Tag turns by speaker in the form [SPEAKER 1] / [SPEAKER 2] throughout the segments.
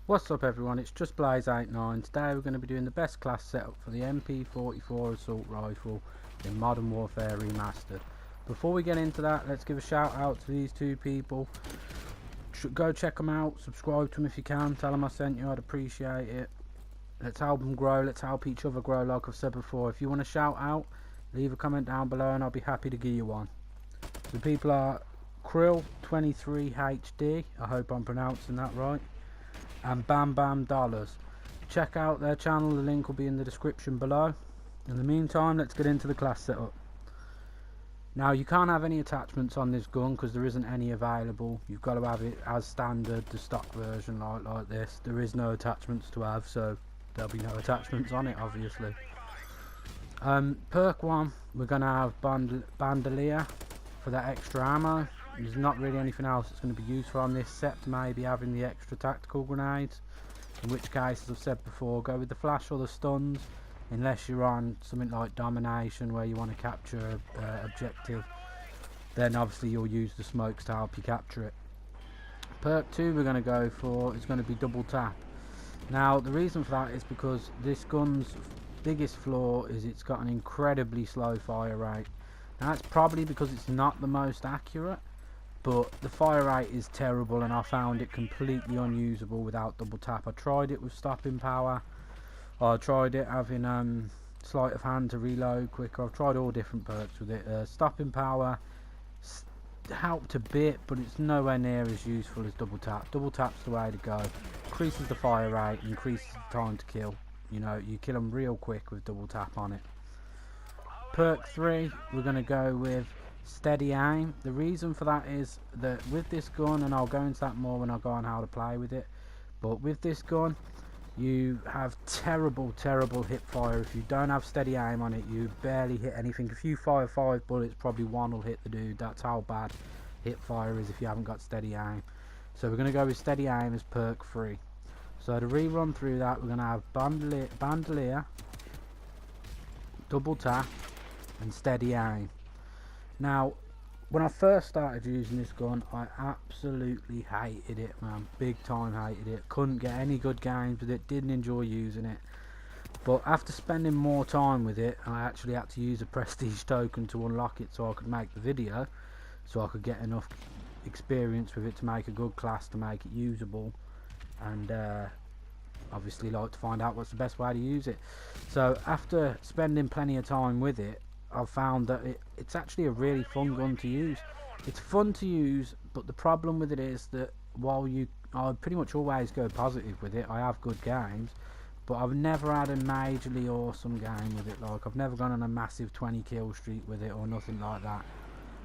[SPEAKER 1] What's up everyone, it's just Blaze89. Today we're going to be doing the best class setup for the MP44 assault rifle in Modern Warfare Remastered. Before we get into that, let's give a shout out to these two people. Go check them out, subscribe to them if you can, tell them I sent you, I'd appreciate it. Let's help them grow, let's help each other grow like I've said before. If you want to shout out, leave a comment down below and I'll be happy to give you one. The people are Krill23HD, I hope I'm pronouncing that right, and BamBamDollaz. Check out their channel, the link will be in the description below. In the meantime, let's get into the class setup. Now, you can't have any attachments on this gun because there isn't any available. You've got to have it as standard, the stock version like this. There is no attachments to have, so there'll be no attachments on it obviously. Perk 1, we're going to have BamBamDollaz for that extra ammo. There's not really anything else that's going to be useful on this, except maybe having the extra tactical grenades, in which case, as I've said before, go with the flash or the stuns, unless you're on something like domination where you want to capture objective. Then obviously you'll use the smokes to help you capture it. Perk 2 we're going to go for is going to be double tap. Now the reason for that is because this gun's biggest flaw is it's got an incredibly slow fire rate. Now that's probably because it's not the most accurate, but the fire rate is terrible and I found it completely unusable without double tap. I tried it with stopping power, I tried it having sleight of hand to reload quicker. I've tried all different perks with it. Stopping power helped a bit, but it's nowhere near as useful as double tap. Double tap's the way to go. Increases the fire rate, increases the time to kill. You know, you kill them real quick with double tap on it. Perk 3 we're going to go with steady aim. The reason for that is that with this gun, and I'll go into that more when I go on how to play with it, but with this gun you have terrible hip fire. If you don't have steady aim on it, you barely hit anything. If you fire 5 bullets, probably 1 will hit the dude. That's how bad hip fire is if you haven't got steady aim. So we're going to go with steady aim as perk 3. So to rerun through that, we're going to have BamBamDollaz, double tap and steady aim. Now, when I first started using this gun, I absolutely hated it, man. Big time hated it. Couldn't get any good games with it. Didn't enjoy using it. But after spending more time with it, I actually had to use a prestige token to unlock it so I could make the video. So I could get enough experience with it to make a good class, to make it usable. And obviously like to find out what's the best way to use it. So after spending plenty of time with it, I've found that it's actually a really fun gun to use. It's fun to use, but the problem with it is that while I pretty much always go positive with it, I have good games, but I've never had a majorly awesome game with it. Like, I've never gone on a massive 20 kill streak with it or nothing like that.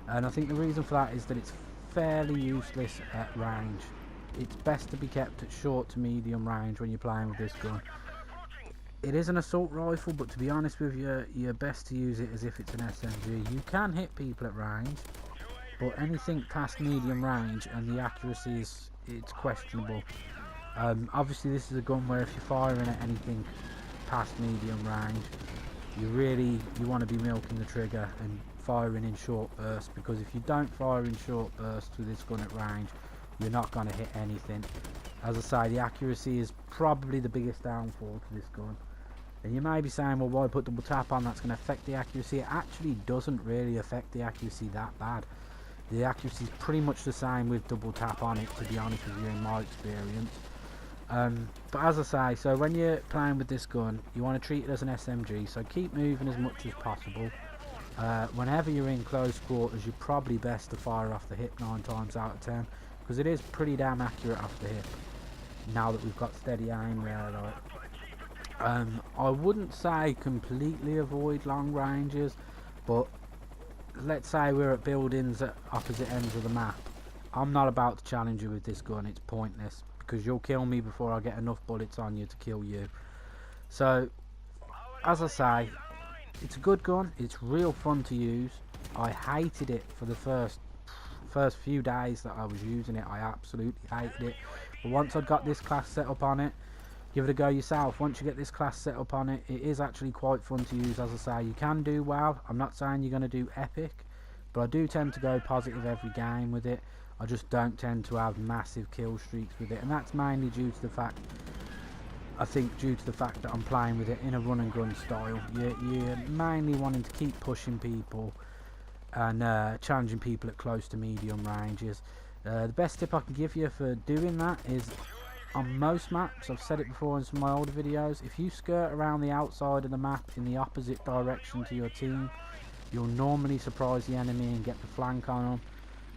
[SPEAKER 1] And I think the reason for that is that it's fairly useless at range. It's best to be kept at short to medium range when you're playing with this gun. It is an assault rifle, but to be honest with you, you're best to use it as if it's an SMG. You can hit people at range, but anything past medium range and the accuracy it's questionable. Obviously this is a gun where if you're firing at anything past medium range, you want to be milking the trigger and firing in short bursts, because if you don't fire in short bursts with this gun at range, you're not going to hit anything. As I say, the accuracy is probably the biggest downfall to this gun. And you may be saying, well, why put double tap on? That's going to affect the accuracy. It actually doesn't really affect the accuracy that bad. The accuracy is pretty much the same with double tap on it, to be honest with you, in my experience. But as I say, so when you're playing with this gun, you want to treat it as an SMG, so keep moving as much as possible. Whenever you're in close quarters, you're probably best to fire off the hip 9 times out of 10, because it is pretty damn accurate off the hip, now that we've got steady aim there. Like, I wouldn't say completely avoid long ranges, but let's say we're at buildings at opposite ends of the map. I'm not about to challenge you with this gun. It's pointless, because you'll kill me before I get enough bullets on you to kill you. So as I say, it's a good gun. It's real fun to use. I hated it for the first few days that I was using it. I absolutely hated it, but once I got this class set up on it, give it a go yourself. Once you get this class set up on it, it is actually quite fun to use. As I say, you can do well. I'm not saying you're going to do epic, but I do tend to go positive every game with it. I just don't tend to have massive kill streaks with it, and that's mainly due to the fact, I think, due to the fact that I'm playing with it in a run and gun style. You're mainly wanting to keep pushing people and challenging people at close to medium ranges. The best tip I can give you for doing that is, on most maps, I've said it before in some of my older videos, if you skirt around the outside of the map in the opposite direction to your team, you'll normally surprise the enemy and get the flank on them,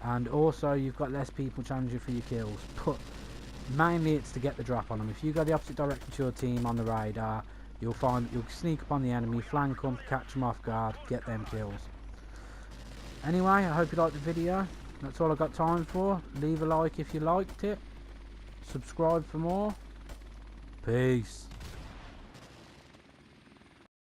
[SPEAKER 1] and also you've got less people challenging for your kills. But mainly it's to get the drop on them. If you go the opposite direction to your team on the radar, you'll sneak up on the enemy, flank them, catch them off guard, get them kills. Anyway, I hope you liked the video. That's all I've got time for. Leave a like if you liked it. Subscribe for more. Peace.